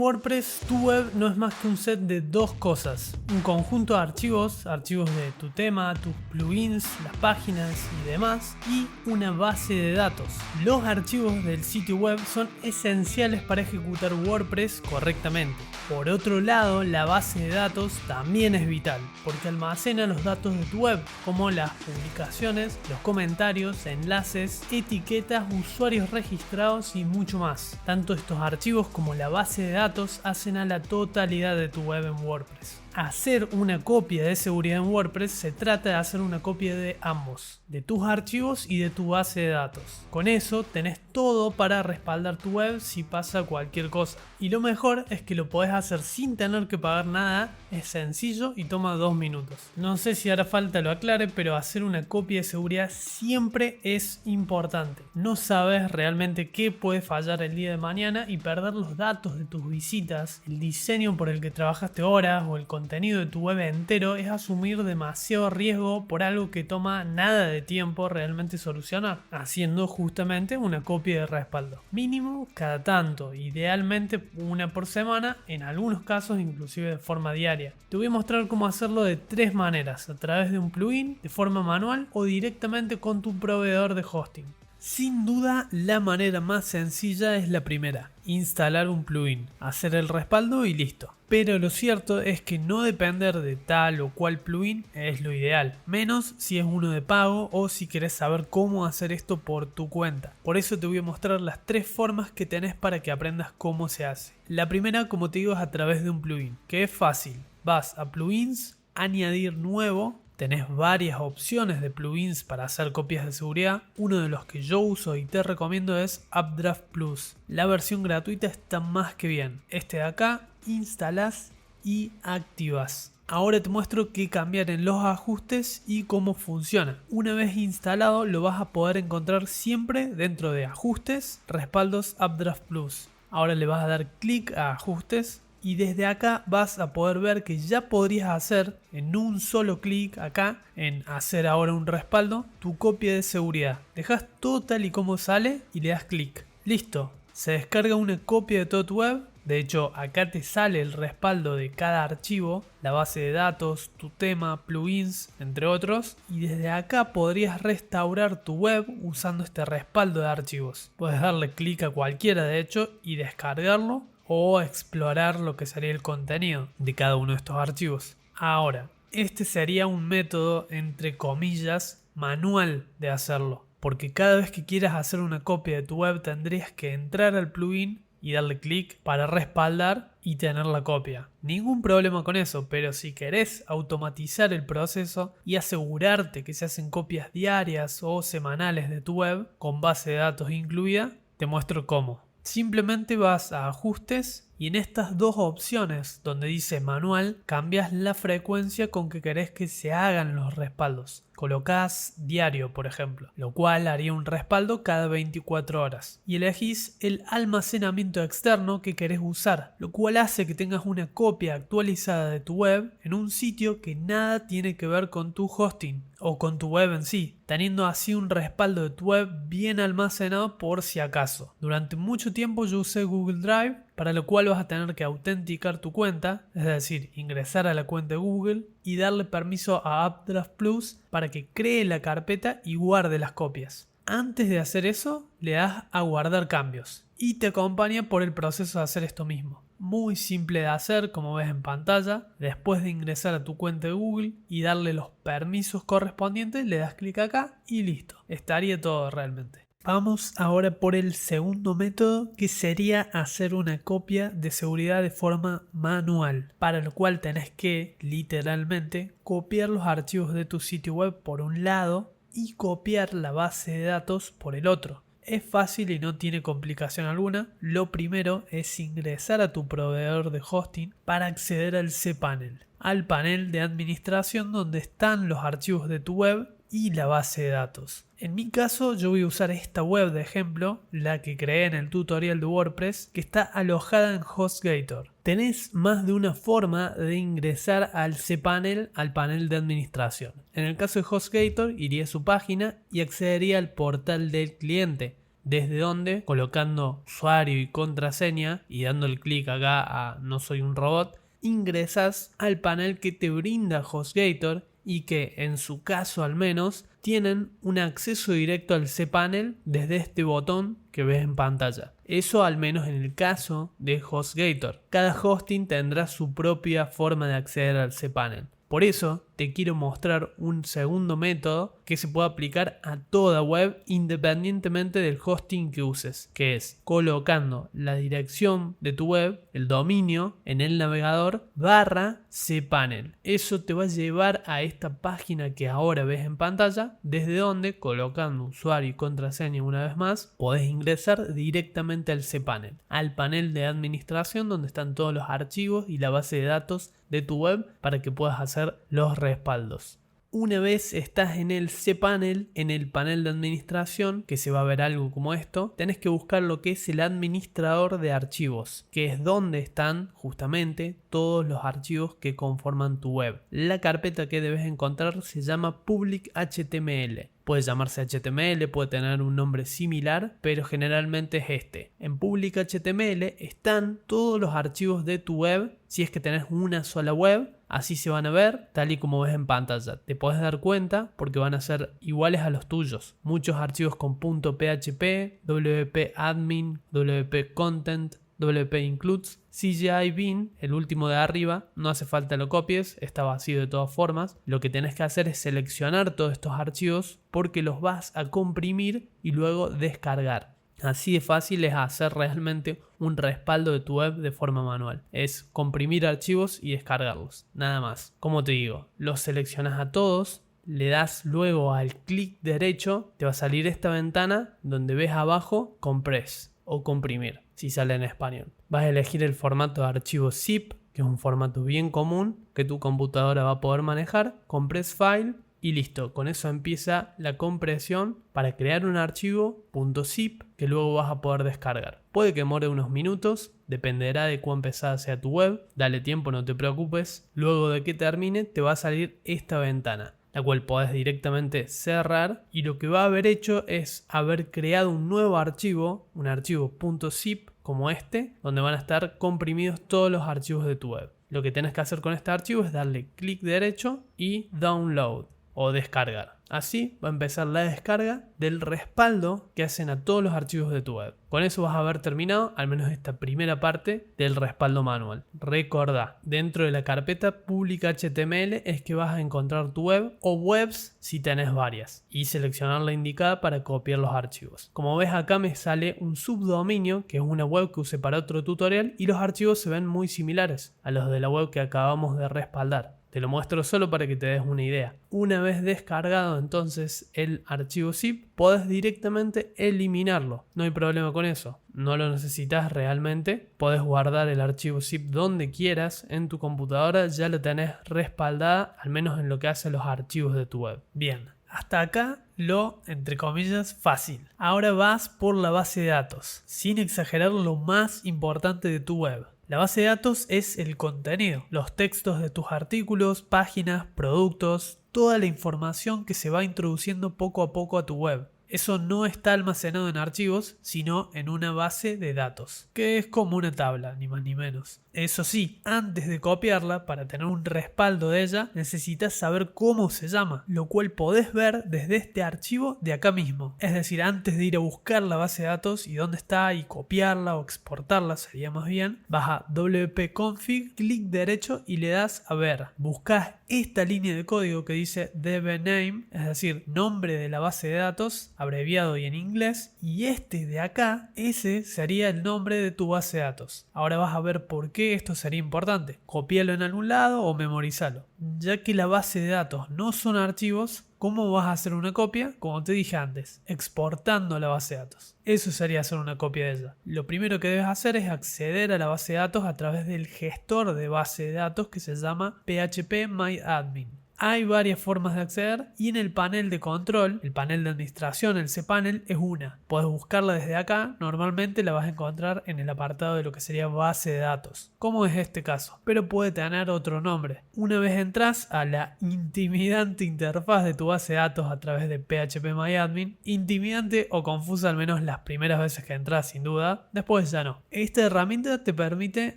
WordPress, tu web no es más que un set de dos cosas: un conjunto de archivos de tu tema, tus plugins, las páginas y demás, y una base de datos. Los archivos del sitio web son esenciales para ejecutar WordPress correctamente. Por otro lado, la base de datos también es vital, porque almacena los datos de tu web, como las publicaciones, los comentarios, enlaces, etiquetas, usuarios registrados y mucho más. Tanto estos archivos como la base de datos hacen a la totalidad de tu web en WordPress. Hacer una copia de seguridad en WordPress se trata de hacer una copia de ambos, de tus archivos y de tu base de datos. Con eso tenés todo para respaldar tu web si pasa cualquier cosa. Y lo mejor es que lo podés hacer sin tener que pagar nada, es sencillo y toma 2 minutos. No sé si hará falta lo aclare, pero hacer una copia de seguridad siempre es importante. No sabes realmente qué puede fallar el día de mañana y perder los datos de tus visitas, el diseño por el que trabajaste horas o el contenido de tu web entero es asumir demasiado riesgo por algo que toma nada de tiempo realmente solucionar, haciendo justamente una copia de respaldo. Mínimo cada tanto, idealmente una por semana, en algunos casos inclusive de forma diaria. Te voy a mostrar cómo hacerlo de 3 maneras: a través de un plugin, de forma manual o directamente con tu proveedor de hosting. Sin duda, la manera más sencilla es la primera: instalar un plugin, hacer el respaldo y listo. Pero lo cierto es que no depender de tal o cual plugin es lo ideal, menos si es uno de pago o si querés saber cómo hacer esto por tu cuenta. Por eso te voy a mostrar las 3 formas que tenés para que aprendas cómo se hace. La primera, como te digo, es a través de un plugin, que es fácil. Vas a plugins, añadir nuevo. Tenés varias opciones de plugins para hacer copias de seguridad. Uno de los que yo uso y te recomiendo es Updraft Plus. La versión gratuita está más que bien. Este de acá, instalás y activas. Ahora te muestro qué cambiar en los ajustes y cómo funciona. Una vez instalado, lo vas a poder encontrar siempre dentro de ajustes, respaldos, Updraft Plus. Ahora le vas a dar clic a ajustes. Y desde acá vas a poder ver que ya podrías hacer en un solo clic acá, en hacer ahora un respaldo, tu copia de seguridad. Dejas todo tal y como sale y le das clic. Listo, se descarga una copia de toda tu web. De hecho, acá te sale el respaldo de cada archivo, la base de datos, tu tema, plugins, entre otros. Y desde acá podrías restaurar tu web usando este respaldo de archivos. Puedes darle clic a cualquiera de hecho y descargarlo, o explorar lo que sería el contenido de cada uno de estos archivos. Ahora, este sería un método, entre comillas, manual de hacerlo, porque cada vez que quieras hacer una copia de tu web tendrías que entrar al plugin y darle clic para respaldar y tener la copia. Ningún problema con eso, pero si querés automatizar el proceso y asegurarte que se hacen copias diarias o semanales de tu web, con base de datos incluida, te muestro cómo. Simplemente vas a ajustes y en estas dos opciones donde dice manual cambias la frecuencia con que querés que se hagan los respaldos. Colocás diario, por ejemplo, lo cual haría un respaldo cada 24 horas. Y elegís el almacenamiento externo que querés usar, lo cual hace que tengas una copia actualizada de tu web en un sitio que nada tiene que ver con tu hosting o con tu web en sí, teniendo así un respaldo de tu web bien almacenado por si acaso. Durante mucho tiempo yo usé Google Drive, para lo cual vas a tener que autenticar tu cuenta, es decir, ingresar a la cuenta de Google y darle permiso a Updraft Plus para que cree la carpeta y guarde las copias. Antes de hacer eso, le das a guardar cambios y te acompaña por el proceso de hacer esto mismo. Muy simple de hacer, como ves en pantalla. Después de ingresar a tu cuenta de Google y darle los permisos correspondientes, le das clic acá y listo. Estaría todo realmente. Vamos ahora por el segundo método, que sería hacer una copia de seguridad de forma manual, para lo cual tenés que literalmente copiar los archivos de tu sitio web por un lado y copiar la base de datos por el otro. Es fácil y no tiene complicación alguna. Lo primero es ingresar a tu proveedor de hosting para acceder al cPanel, al panel de administración donde están los archivos de tu web y la base de datos. En mi caso yo voy a usar esta web de ejemplo, la que creé en el tutorial de WordPress, que está alojada en HostGator. Tenés más de una forma de ingresar al cPanel, al panel de administración. En el caso de HostGator iría a su página y accedería al portal del cliente. desde donde, colocando usuario y contraseña y dando el clic acá a no soy un robot, ingresas al panel que te brinda HostGator y que en su caso al menos tienen un acceso directo al cPanel desde este botón que ves en pantalla. Eso al menos en el caso de HostGator. Cada hosting tendrá su propia forma de acceder al cPanel. Por eso te quiero mostrar un segundo método que se puede aplicar a toda web independientemente del hosting que uses, que es colocando la dirección de tu web, el dominio, en el navegador /cPanel. Eso te va a llevar a esta página que ahora ves en pantalla, desde donde, colocando usuario y contraseña una vez más, podés ingresar directamente al cPanel, al panel de administración donde están todos los archivos y la base de datos de tu web para que puedas hacer los respaldos. Una vez estás en el cPanel, en el panel de administración, que se va a ver algo como esto, tenés que buscar lo que es el administrador de archivos, que es donde están justamente todos los archivos que conforman tu web. La carpeta que debes encontrar se llama Public HTML. Puede llamarse HTML, puede tener un nombre similar, pero generalmente es este. En Public HTML están todos los archivos de tu web, si es que tenés una sola web, así se van a ver tal y como ves en pantalla. Te podés dar cuenta porque van a ser iguales a los tuyos. Muchos archivos con .php, wp admin, wp content, wp includes, CGI bin, el último de arriba, no hace falta lo copies, está vacío de todas formas. Lo que tenés que hacer es seleccionar todos estos archivos porque los vas a comprimir y luego descargar. Así de fácil es hacer realmente un respaldo de tu web de forma manual. Es comprimir archivos y descargarlos, nada más. Como te digo, los seleccionas a todos, le das luego al clic derecho, te va a salir esta ventana donde ves abajo compress o comprimir, si sale en español. Vas a elegir el formato de archivo zip, que es un formato bien común que tu computadora va a poder manejar, compress file y listo. Con eso empieza la compresión para crear un archivo .zip que luego vas a poder descargar. Puede que demore unos minutos, dependerá de cuán pesada sea tu web, dale tiempo, no te preocupes. Luego de que termine te va a salir esta ventana, la cual podés directamente cerrar, y lo que va a haber hecho es haber creado un nuevo archivo, un archivo .zip como este, donde van a estar comprimidos todos los archivos de tu web. Lo que tienes que hacer con este archivo es darle clic derecho y download o descargar. Así va a empezar la descarga del respaldo que hacen a todos los archivos de tu web. Con eso vas a haber terminado al menos esta primera parte del respaldo manual. Recordá, dentro de la carpeta Public HTML es que vas a encontrar tu web o webs si tenés varias y seleccionar la indicada para copiar los archivos. Como ves acá me sale un subdominio que es una web que usé para otro tutorial y los archivos se ven muy similares a los de la web que acabamos de respaldar. Te lo muestro solo para que te des una idea. Una vez descargado entonces el archivo zip, podés directamente eliminarlo. No hay problema con eso. No lo necesitas realmente. Podés guardar el archivo zip donde quieras en tu computadora. Ya lo tenés respaldada, al menos en lo que hace a los archivos de tu web. Bien. Hasta acá lo, entre comillas, fácil. Ahora vas por la base de datos, sin exagerar lo más importante de tu web. La base de datos es el contenido, los textos de tus artículos, páginas, productos, toda la información que se va introduciendo poco a poco a tu web. Eso no está almacenado en archivos, sino en una base de datos, que es como una tabla, ni más ni menos. Eso sí, antes de copiarla, para tener un respaldo de ella, necesitas saber cómo se llama, lo cual podés ver desde este archivo de acá mismo. Es decir, antes de ir a buscar la base de datos y dónde está y copiarla o exportarla, sería más bien, vas a wp-config, clic derecho y le das a ver. Buscas esta línea de código que dice dbname, es decir, nombre de la base de datos, abreviado y en inglés, y este de acá, ese sería el nombre de tu base de datos. Ahora vas a ver por qué esto sería importante. Copialo en algún lado o memorizalo. Ya que la base de datos no son archivos, ¿cómo vas a hacer una copia? Como te dije antes, exportando la base de datos. Eso sería hacer una copia de ella. Lo primero que debes hacer es acceder a la base de datos a través del gestor de base de datos que se llama phpMyAdmin. Hay varias formas de acceder y en el panel de control, el panel de administración, el cPanel, es una. Puedes buscarla desde acá, normalmente la vas a encontrar en el apartado de lo que sería base de datos, como es este caso, pero puede tener otro nombre. Una vez entras a la intimidante interfaz de tu base de datos a través de PHPMyAdmin, intimidante o confusa al menos las primeras veces que entras sin duda, después ya no. Esta herramienta te permite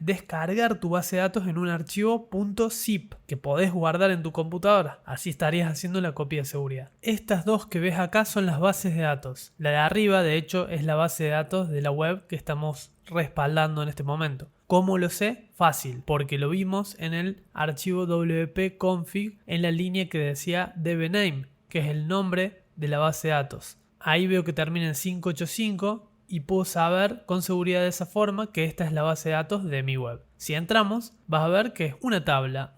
descargar tu base de datos en un archivo .zip que podés guardar en tu computadora, así estarías haciendo la copia de seguridad. Estas dos que ves acá son las bases de datos. La de arriba de hecho es la base de datos de la web que estamos respaldando en este momento. ¿Cómo lo sé? Fácil, porque lo vimos en el archivo wp-config en la línea que decía dbname, que es el nombre de la base de datos. Ahí veo que termina en 585 y puedo saber con seguridad de esa forma que esta es la base de datos de mi web. Si entramos, vas a ver que es una tabla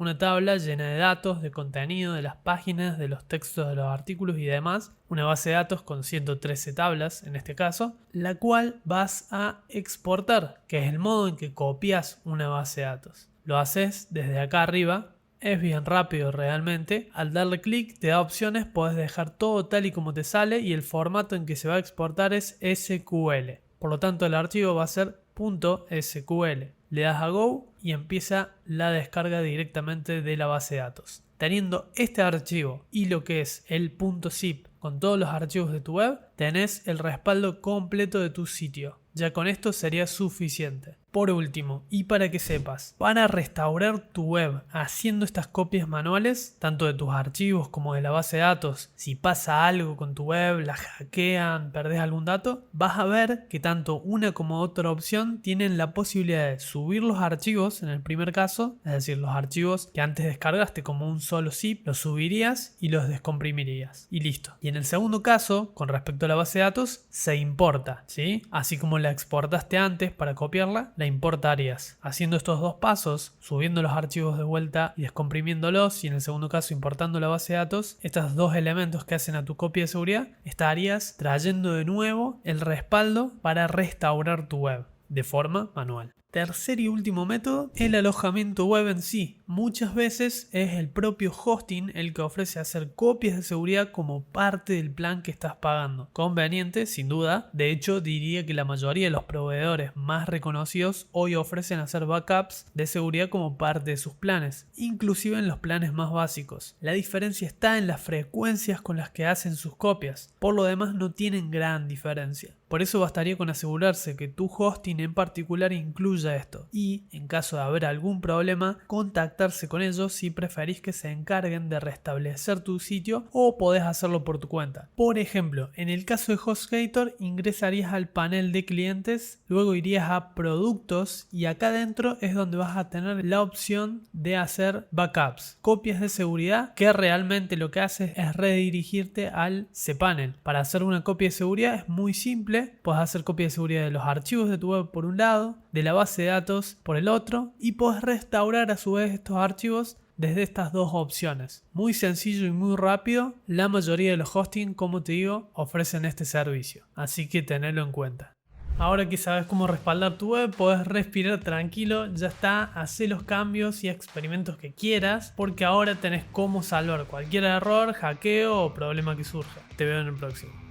llena de datos, de contenido, de las páginas, de los textos de los artículos y demás. Una base de datos con 113 tablas en este caso, la cual vas a exportar, que es el modo en que copias una base de datos. Lo haces desde acá arriba. Es bien rápido realmente. Al darle clic te da opciones, puedes dejar todo tal y como te sale y el formato en que se va a exportar es SQL. Por lo tanto el archivo va a ser .sql. Le das a Go y empieza la descarga directamente de la base de datos. Teniendo este archivo y lo que es el .zip con todos los archivos de tu web, tenés el respaldo completo de tu sitio. Ya con esto sería suficiente. Por último, y para que sepas, para restaurar tu web haciendo estas copias manuales, tanto de tus archivos como de la base de datos, si pasa algo con tu web, la hackean, perdés algún dato, vas a ver que tanto una como otra opción tienen la posibilidad de subir los archivos en el primer caso, es decir, los archivos que antes descargaste como un solo zip, los subirías y los descomprimirías y listo. Y en el segundo caso, con respecto a la base de datos, se importa, ¿sí? Así como la exportaste antes para copiarla, la importarías. Haciendo estos dos pasos, subiendo los archivos de vuelta y descomprimiéndolos, y en el segundo caso importando la base de datos, estos dos elementos que hacen a tu copia de seguridad, estarías trayendo de nuevo el respaldo para restaurar tu web de forma manual. Tercer y último método, el alojamiento web en sí. Muchas veces es el propio hosting el que ofrece hacer copias de seguridad como parte del plan que estás pagando. Conveniente, sin duda. De hecho, diría que la mayoría de los proveedores más reconocidos hoy ofrecen hacer backups de seguridad como parte de sus planes, inclusive en los planes más básicos. La diferencia está en las frecuencias con las que hacen sus copias. Por lo demás, no tienen gran diferencia. Por eso bastaría con asegurarse que tu hosting en particular incluya esto y, en caso de haber algún problema, contactarse con ellos si preferís que se encarguen de restablecer tu sitio o podés hacerlo por tu cuenta. Por ejemplo, en el caso de HostGator ingresarías al panel de clientes, luego irías a productos y acá adentro es donde vas a tener la opción de hacer backups, copias de seguridad, que realmente lo que hace es redirigirte al cPanel. Para hacer una copia de seguridad es muy simple. Puedes hacer copia de seguridad de los archivos de tu web por un lado, de la base de datos por el otro y puedes restaurar a su vez estos archivos desde estas dos opciones. Muy sencillo y muy rápido. La mayoría de los hosting, como te digo, ofrecen este servicio, así que tenedlo en cuenta. Ahora que sabes cómo respaldar tu web, podés respirar tranquilo, ya está, hacé los cambios y experimentos que quieras, porque ahora tenés cómo salvar cualquier error, hackeo o problema que surja. Te veo en el próximo.